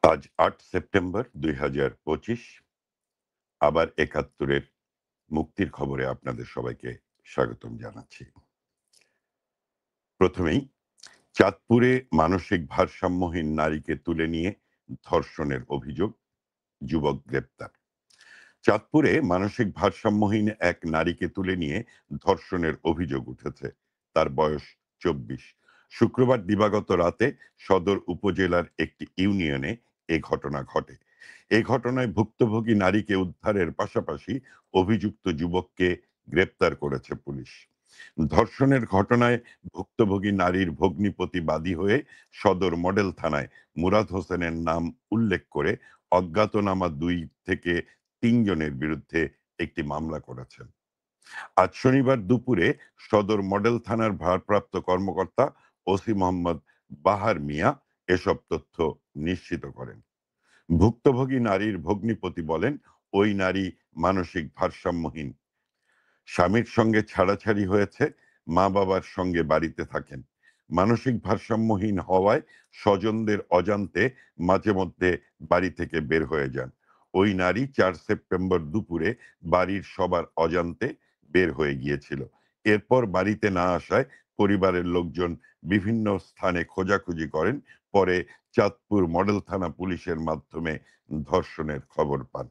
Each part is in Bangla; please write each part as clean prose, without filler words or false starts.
আজ ৮ সেপ্টেম্বর ২০২৫। আবার ৭১-এর মুক্তির খবরে আপনাদের সবাইকে স্বাগতম জানাচ্ছি। প্রথমেই চাঁদপুরে মানসিক ভারসাম্যহীন নারীকে তুলে নিয়ে ধর্ষণের অভিযোগ, যুবক গ্রেপ্তার। চাঁদপুরে মানসিক ভারসাম্যহীন এক নারীকে তুলে নিয়ে ধর্ষণের অভিযোগ উঠেছে। তার বয়স ২৪। শুক্রবার দিবাগত রাতে সদর উপজেলার একটি ইউনিয়নে এ ঘটনা ঘটে। এ ঘটনায় ভুক্তভোগী নারীকে উদ্ধারের পাশাপাশি অভিযুক্ত যুবককে গ্রেপ্তার করেছে পুলিশ। ধর্ষণের ঘটনায় ভুক্তভোগী নারীর ভগ্নিপতি বাদী হয়ে সদর মডেল থানায় মুরাদ হোসেনের নাম উল্লেখ করে অজ্ঞাতনামা ২ থেকে ৩ জনের বিরুদ্ধে একটি মামলা করেছেন। আজ শনিবার দুপুরে সদর মডেল থানার ভারপ্রাপ্ত কর্মকর্তা ওসি মোহাম্মদ বাহার মিয়া এসব তথ্য নিশ্চিত করেন। ভুক্তভোগী নারীর ভগ্নিপতি বলেন, ওই নারী মানসিক ভারসাম্যহীন। স্বামীর সঙ্গে ছাড়াছাড়ি হয়েছে, মা-বাবার সঙ্গে বাড়িতে থাকেন। মানসিক ভারসাম্যহীন হওয়ায় স্বজনদের অজান্তে মাঝে মধ্যে বাড়ি থেকে বের হয়ে যান। ওই নারী ৪ সেপ্টেম্বর দুপুরে বাড়ির সবার অজান্তে বের হয়ে গিয়েছিল। এরপর বাড়িতে না আসায় পরিবারের লোকজন বিভিন্ন স্থানে খোঁজাখুঁজি করেন। পরে চাঁদপুর মডেল থানা পুলিশের মাধ্যমে ধর্ষণের খবর পান।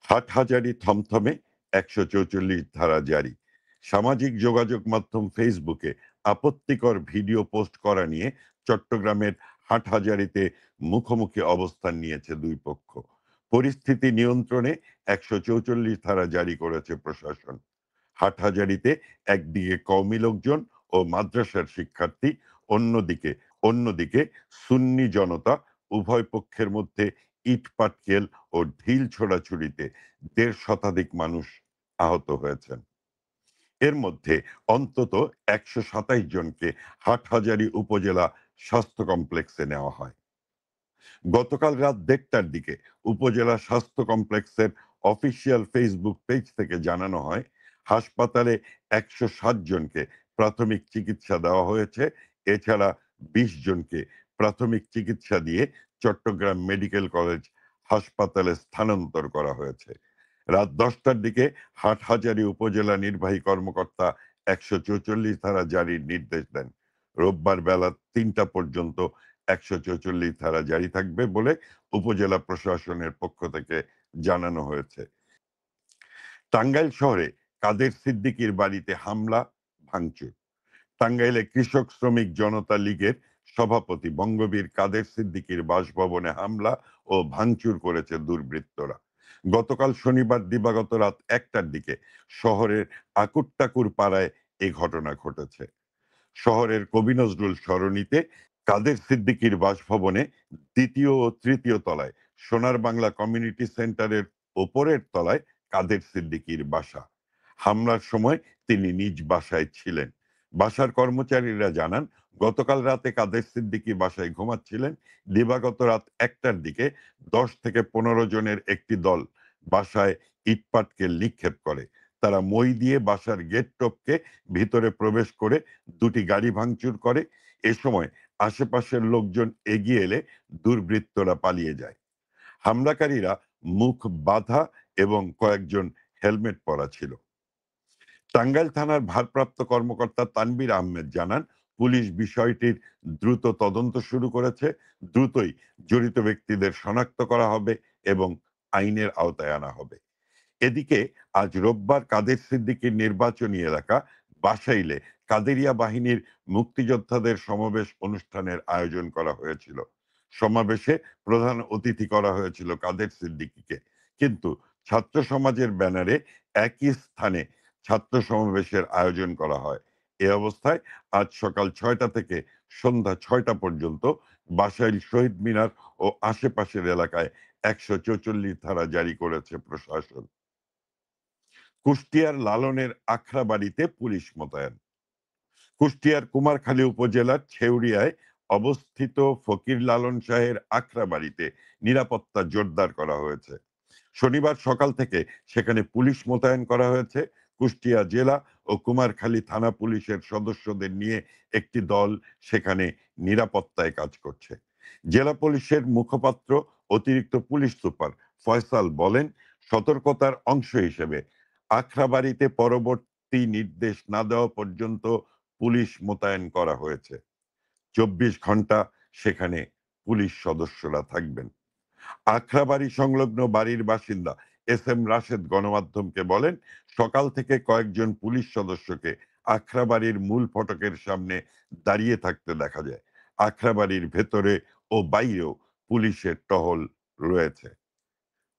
হাটহাজারী থমথমে ১৪৪ ধারা জারি। সামাজিক যোগাযোগ মাধ্যম ফেসবুকে আপত্তিকর ভিডিও পোস্ট করা নিয়ে চট্টগ্রামের হাটহাজারীতে মুখোমুখি অবস্থান নিয়েছে দুই পক্ষ। পরিস্থিতি নিয়ন্ত্রণে ১৪৪ ধারা জারি করেছে প্রশাসন। হাটহাজারীতে একদিকে কওমি লোকজন ও মাদ্রাসার শিক্ষার্থী, অন্যদিকে অন্যদিকে সুন্নি জনতা, উভয় পক্ষের মধ্যে ইটপাটকেল ও ঢিল ছোড়াছুড়িতে ১.৫ শতাধিক মানুষ আহত হয়েছেন। এর মধ্যে অন্তত ১২৭ জনকে হাটহাজারী উপজেলা স্বাস্থ্য কমপ্লেক্সে নেওয়া হয়। গতকাল রাত ১:৩০টার দিকে উপজেলা স্বাস্থ্য কমপ্লেক্সের অফিসিয়াল ফেসবুক পেজ থেকে জানানো হয়, হাসপাতালে ১৬০ জনকে প্রাথমিক চিকিৎসা দেওয়া হয়েছে। এছাড়া ২০ জনকে প্রাথমিক চিকিৎসা দিয়ে চট্টগ্রাম মেডিকেল কলেজ হাসপাতালে স্থানান্তর করা হয়েছে। রাত ১০টার দিকে হাটহাজারী উপজেলা নির্বাহী কর্মকর্তা ১৪৪ ধারা জারির নির্দেশ দেন। রোববার বেলা ৩টা পর্যন্ত ১৪৪ ধারা জারি থাকবে বলে উপজেলা প্রশাসনের পক্ষ থেকে জানানো হয়েছে। টাঙ্গাইল শহরে কাদের সিদ্দিকীর বাড়িতে হামলা, ভাঙচুর। টাঙ্গাইলে কৃষক শ্রমিক জনতা লীগের সভাপতি বঙ্গবীর কাদের সিদ্দিকীর বাসভবনে হামলা ও ভাঙচুর করেছে দুর্বৃত্তরা। গতকাল শনিবার দিবাগত রাত ১টার দিকে শহরের আকুট্টাকুর পাড়ায় এ ঘটনা ঘটেছে। শহরের কবি নজরুল সরণিতে কাদের সিদ্দিকীর বাসভবনে ২য় ও ৩য় তলায় সোনার বাংলা কমিউনিটি সেন্টারের ওপরের তলায় কাদের সিদ্দিকীর বাসা। হামলার সময় তিনি নিজ বাসায় ছিলেন। বাসার কর্মচারীরা জানান, গতকাল রাতে কাদের সিদ্দিকী বাসায় ঘুমাচ্ছিলেন। দিবাগত রাত ১টার দিকে ১০ থেকে ১৫ জনের একটি দল বাসায় ইটপাটকেল নিক্ষেপ করে। তারা মই দিয়ে বাসার গেট টপকে ভিতরে প্রবেশ করে দুটি গাড়ি ভাঙচুর করে। এ সময় আশেপাশের লোকজন এগিয়ে এলে দুর্বৃত্তরা পালিয়ে যায়। হামলাকারীরা মুখ বাঁধা এবং কয়েকজন হেলমেট পরা ছিল। টাঙ্গাইল থানার ভারপ্রাপ্ত কর্মকর্তা তানভীর আহমেদ জানান, পুলিশ বিষয়টির দ্রুত তদন্ত শুরু করেছে। দ্রুতই জড়িত ব্যক্তিদের শনাক্ত করা হবে এবং আইনের আওতায় আনা হবে। এদিকে আজ রোববার কাদের সিদ্দিকীর নির্বাচনী এলাকা বাসাইলে কাদেরিয়া বাহিনীর মুক্তিযোদ্ধাদের সমাবেশ অনুষ্ঠানের আয়োজন করা হয়েছিল। সমাবেশে প্রধান অতিথি করা হয়েছিল কাদের সিদ্দিকীকে, কিন্তু ছাত্র সমাজের ব্যানারে একই স্থানে ছাত্র সমাবেশের আয়োজন করা হয়। এ অবস্থায় আজ সকাল ৬টা থেকে সন্ধ্যা ৬টা পর্যন্ত বাসাইল শহীদ মিনার ও আশেপাশের এলাকায় ১৪৪ ধারা জারি করেছে প্রশাসন। কুষ্টিয়ার লালনের আখড়াবাড়িতে পুলিশ মোতায়েন। কুষ্টিয়ার কুমারখালী উপজেলার ছেউরিয়ায় অবস্থিত ফকির লালন শাহের আখড়াবাড়িতে নিরাপত্তা জোরদার করা হয়েছে। শনিবার সকাল থেকে সেখানে পুলিশ মোতায়েন করা হয়েছে। কুষ্টিয়া জেলা ও কুমারখালী থানা পুলিশের সদস্যদের নিয়ে একটি দল সেখানে নিরাপত্তায় কাজ করছে। জেলা পুলিশের মুখপাত্র অতিরিক্ত পুলিশ সুপার ফয়সাল বলেন, সতর্কতার অংশ হিসেবে আখড়াবাড়িতে পরবর্তী নির্দেশ না দেওয়া পর্যন্ত পুলিশ মোতায়েন করা হয়েছে। ২৪ ঘন্টা সেখানে পুলিশ সদস্যরা থাকবেন। আখড়াবাড়ি সংলগ্ন বাড়ির বাসিন্দা এস এম রাশেদ গণমাধ্যমকে বলেন, সকাল থেকে কয়েকজন পুলিশ সদস্যকে আখড়াবাড়ির মূল ফটকের সামনে দাঁড়িয়ে থাকতে দেখা যায়। আখড়াবাড়ির ভেতরে ও বাইরেও পুলিশের টহল রয়েছে।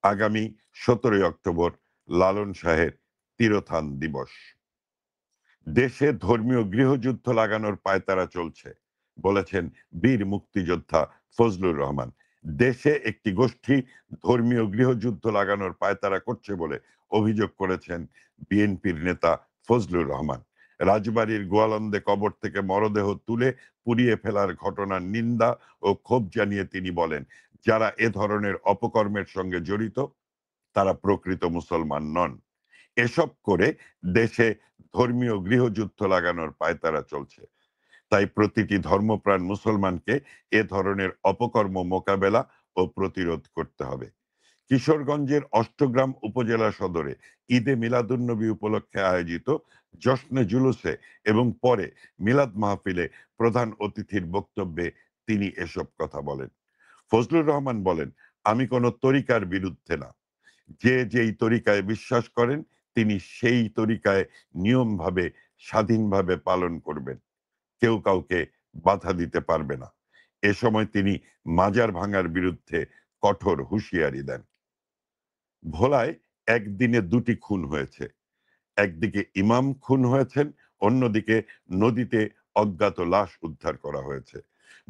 আগামী ১৭ই অক্টোবর লালন শাহের তিরোধান দিবস। দেশে ধর্মীয় গৃহযুদ্ধ লাগানোর পায়তারা চলছে, বলেছেন বীর মুক্তিযোদ্ধা ফজলুর রহমান। দেশে একটি গোষ্ঠী ধর্মীয় গৃহযুদ্ধ লাগানোর পায়তারা করছে বলে অভিযোগ করেছেন বিএনপির নেতা ফজলুর রহমান। রাজবাড়ীর গোয়ালন্দে কবর থেকে মরদেহ তুলে পুড়িয়ে ফেলার ঘটনার নিন্দা ও ক্ষোভ জানিয়ে তিনি বলেন, যারা এ ধরনের অপকর্মের সঙ্গে জড়িত তারা প্রকৃত মুসলমান নন। এসব করে দেশে ধর্মীয় গৃহযুদ্ধ লাগানোর পায়তারা চলছে। তাই প্রতিটি ধর্মপ্রাণ মুসলমানকে এ ধরনের অপকর্ম মোকাবেলা ও প্রতিরোধ করতে হবে। কিশোরগঞ্জের অষ্টগ্রাম উপজেলা সদরে ঈদে মিলাদুন্নবী উপলক্ষে আয়োজিত জশ্নে জুলুসে এবং পরে মিলাদ মাহফিলে প্রধান অতিথির বক্তব্যে তিনি এসব কথা বলেন। ফজলুর রহমান বলেন, আমি কোনো তরিকার বিরুদ্ধে না। যে যেই তরিকায় বিশ্বাস করেন তিনি সেই তরিকায় নিয়মভাবে স্বাধীনভাবে পালন করবেন। কেউ কাউকে বাধা দিতে পারবে না। এ সময় তিনি মাজার ভাঙার বিরুদ্ধে কঠোর হুঁশিয়ারি দেন। ভোলায় একদিনে ২টি খুন হয়েছে। একদিকে ইমাম খুন হয়েছেন, অন্যদিকে নদীতে অজ্ঞাত লাশ উদ্ধার করা হয়েছে।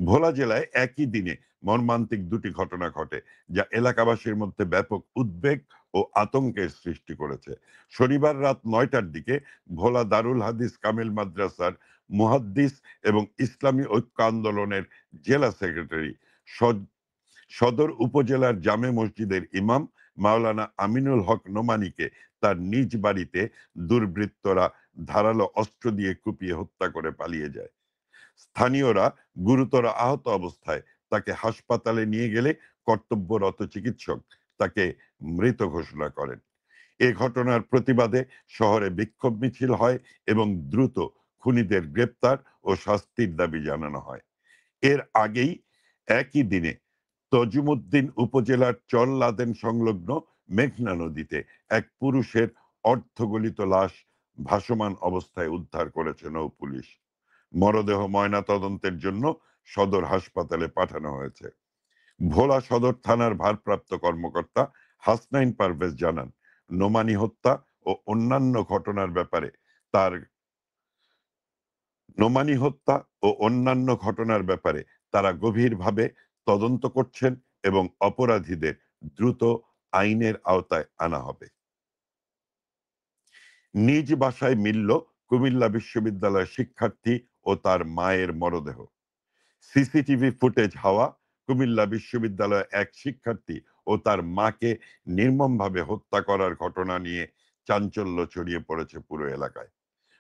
ভোলা জেলায় একই দিনে মর্মান্তিক ২টি ঘটনা ঘটে, যা এলাকাবাসীর মধ্যে ব্যাপক উদ্বেগ ও আতঙ্কের সৃষ্টি করেছে। শনিবার রাত ৯টার দিকে ভোলা দারুল হাদিস কামিল মাদ্রাসার মুহাদ্দিস এবং ইসলামী ঐক্য আন্দোলনের জেলা সেক্রেটারি সদর উপজেলার জামে মসজিদের ইমাম মাওলানা আমিনুল হক নোমানীকে তার নিজ বাড়িতে দুর্বৃত্তরা ধারালো অস্ত্র দিয়ে কুপিয়ে হত্যা করে পালিয়ে যায়। স্থানীয়রা গুরুতর আহত অবস্থায় তাকে হাসপাতালে নিয়ে গেলে কর্তব্যরত চিকিৎসক তাকে মৃত ঘোষণা করেন। এ ঘটনার প্রতিবাদে শহরে বিক্ষোভ মিছিল হয় এবং দ্রুত খুনিদের গ্রেপ্তার ও শাস্তির দাবি জানানো হয়। এর আগেই একই দিনে তজুমুদ্দিন উপজেলার চরলাদেন সংলগ্ন মেঘনা নদীতে এক পুরুষের অর্ধগলিত লাশ ভাসমান অবস্থায় উদ্ধার করেছে নৌপুলিশ। মরদেহ ময়না তদন্তের জন্য সদর হাসপাতালে পাঠানো হয়েছে। ভোলা সদর থানার ভারপ্রাপ্ত কর্মকর্তা হাসনাইন পারভেজ জানান, নোমানী হত্যা ও অন্যান্য ঘটনার ব্যাপারে তার নোমানী হত্যা ও অন্যান্য ঘটনার ব্যাপারে তারা গভীরভাবে তদন্ত করছেন এবং অপরাধীদের দ্রুত আইনের আওতায় আনা হবে। নিজ বাসায় মিলল কুমিল্লা বিশ্ববিদ্যালয়ের শিক্ষার্থী ও তার মায়ের মরদেহ। সিসিটিভি ফুটেজ হাওয়া কুমিল্লা বিশ্ববিদ্যালয়ের এক শিক্ষার্থী ও তার মাকে নির্মমভাবে হত্যা করার ঘটনা নিয়ে চাঞ্চল্য ছড়িয়ে পড়েছে পুরো এলাকায়।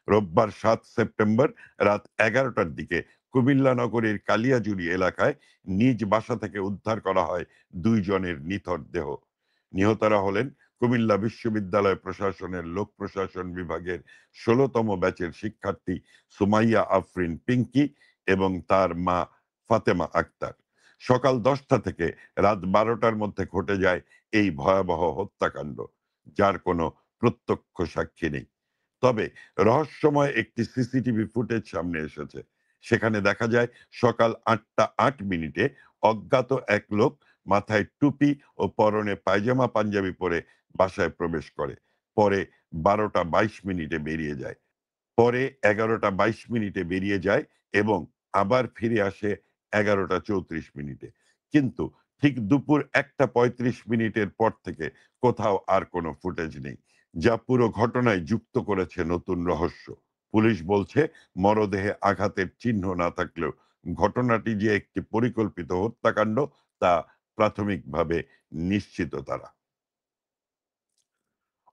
রোববার ৭ সেপ্টেম্বর রাত ১১টার দিকে কুমিল্লা নগরীর কালিয়াজুড়ি এলাকায় নিজ বাসা থেকে উদ্ধার করা হয় ২ জনের নিথর দেহ। নিহতরা হলেন কুমিল্লা বিশ্ববিদ্যালয় প্রশাসনের লোক প্রশাসন বিভাগের ১৬তম ব্যাচের শিক্ষার্থী সুমাইয়া আফরিন পিঙ্কি এবং তার মা ফাতেমা আক্তার। সকাল ১০টা থেকে রাত ১২টার মধ্যে ঘটে যায় এই ভয়াবহ হত্যাকাণ্ড, যার কোনো প্রত্যক্ষ সাক্ষী নেই। তবে রহস্যময় একটি সিসিটিভি ফুটেজ সামনে এসেছে। সেখানে দেখা যায় সকাল ৮টা ৮ মিনিটে অজ্ঞাত এক লোক মাথায় টুপি ও পরনে পায়জামা পাঞ্জাবি পরে বাসায় প্রবেশ করে। পরে ১২টা ২২ মিনিটে বেরিয়ে যায়। পরে ১১টা ২২ মিনিটে বেরিয়ে যায় এবং আবার ফিরে আসে ১১টা ৩৪ মিনিটে। কিন্তু ঠিক দুপুর ১টা ৩৫ মিনিটের পর থেকে কোথাও আর কোনো ফুটেজ নেই, যা পুরো ঘটনায় যুক্ত করেছে নতুন রহস্য। পুলিশ বলছে, মরদেহে আঘাতের চিহ্ন না থাকলেও ঘটনাটি যে একটি পরিকল্পিত হত্যাকাণ্ড তা প্রাথমিকভাবে নিশ্চিত তারা।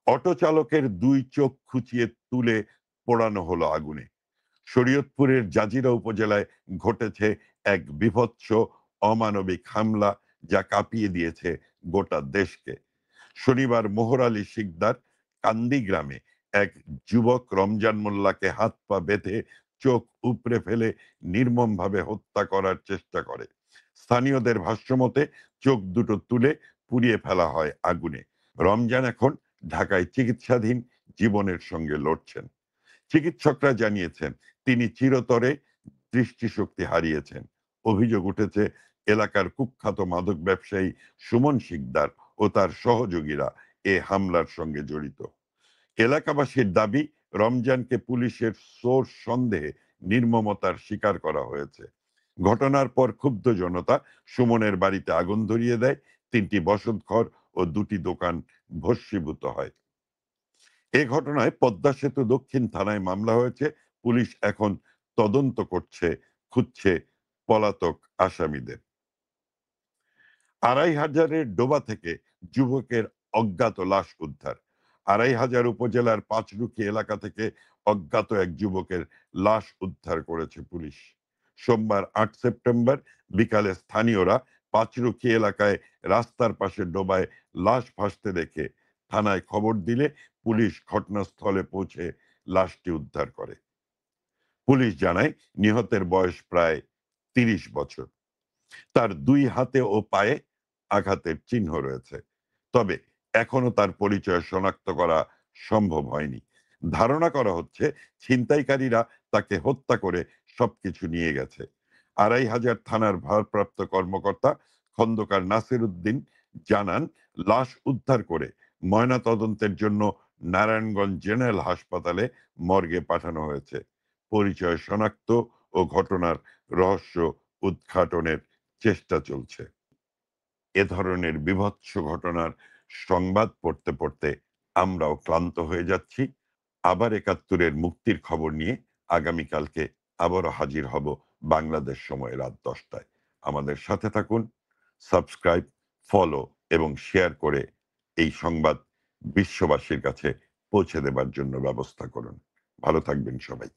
অটো চালকের ২ চোখ খুঁচিয়ে তুলে পোড়ানো হলো আগুনে। শরীয়তপুরের জাজিরা উপজেলায় ঘটেছে এক বীভৎস অমানবিক হামলা, যা কাঁপিয়ে দিয়েছে গোটা দেশকে। শনিবার মোহর আলী শিকদার কান্দি গ্রামে এক যুবক রমজান মোল্লাকে হাত পা বেঁধে চোখ উপড়ে ফেলে নির্মমভাবে হত্যা করার চেষ্টা করে। স্থানীয়দের ভাষ্যমতে চোখ দুটো তুলে পুড়িয়ে ফেলা হয় আগুনে। রমজান এখন ঢাকায় চিকিৎসাধীন, জীবনের সঙ্গে লড়ছেন। চিকিৎসকরা জানিয়েছেন তিনি চিরতরে দৃষ্টিশক্তি হারিয়েছেন। অভিযোগ উঠেছে এলাকার কুখ্যাত মাদক ব্যবসায়ী সুমন শিকদার ও তার সহযোগীরা এ হামলার সঙ্গে জড়িত। এলাকাবাসীর দাবি রমজানকে পুলিশের সোর্স সন্দেহে নির্মমতার শিকার করা হয়েছে। ঘটনার পর ক্ষুব্ধ জনতা সুমনের বাড়িতে আগুন ধরিয়ে দেয়, ৩টি বসতঘর ও ২টি দোকান ভস্মীভূত হয়। এ ঘটনায় পদ্মা সেতু দক্ষিণ থানায় মামলা হয়েছে। পুলিশ এখন তদন্ত করছে, খুঁজছে পলাতক আসামিদের। আড়াইহাজারের ডোবা থেকে যুবকের অজ্ঞাত লাশ উদ্ধার। আড়াইহাজার উপজেলার পাঁচরুখি এলাকা থেকে অজ্ঞাত এক যুবকের লাশ উদ্ধার করেছে পুলিশ। সোমবার ৮ সেপ্টেম্বর বিকালে স্থানীয়রা পাঁচরুখি এলাকায় রাস্তার পাশে ডোবায় লাশ ভাসতে দেখে থানায় খবর দিলে পুলিশ ঘটনাস্থলে পৌঁছে লাশটি উদ্ধার করে। পুলিশ জানায় নিহতের বয়স প্রায় ৩০ বছর। তার ২ হাতে ও পায়ে আঘাতের চিহ্ন রয়েছে। তবে এখনো তার পরিচয় শনাক্ত করা সম্ভব হয়নি। ধারণা করা হচ্ছে ছিনতাইকারীরা তাকে হত্যা করে সবকিছু নিয়ে গেছে। আড়াইহাজার থানার ভারপ্রাপ্ত কর্মকর্তা খন্দকার নাসির উদ্দিন জানান, লাশ উদ্ধার করে ময়নাতদন্তের জন্য নারায়ণগঞ্জ জেনারেল হাসপাতালে মর্গে পাঠানো হয়েছে। পরিচয় শনাক্ত ও ঘটনার রহস্য উদ্ঘাটনের চেষ্টা চলছে। এ ধরনের বীভৎস ঘটনার সংবাদ পড়তে পড়তে আমরাও ক্লান্ত হয়ে যাচ্ছি। আবার ৭১-এর মুক্তির খবর নিয়ে আগামীকালকে আবারও হাজির হব বাংলাদেশ সময় রাত ১০টায়। আমাদের সাথে থাকুন, সাবস্ক্রাইব, ফলো এবং শেয়ার করে এই সংবাদ বিশ্ববাসীর কাছে পৌঁছে দেবার জন্য ব্যবস্থা করুন। ভালো থাকবেন সবাই।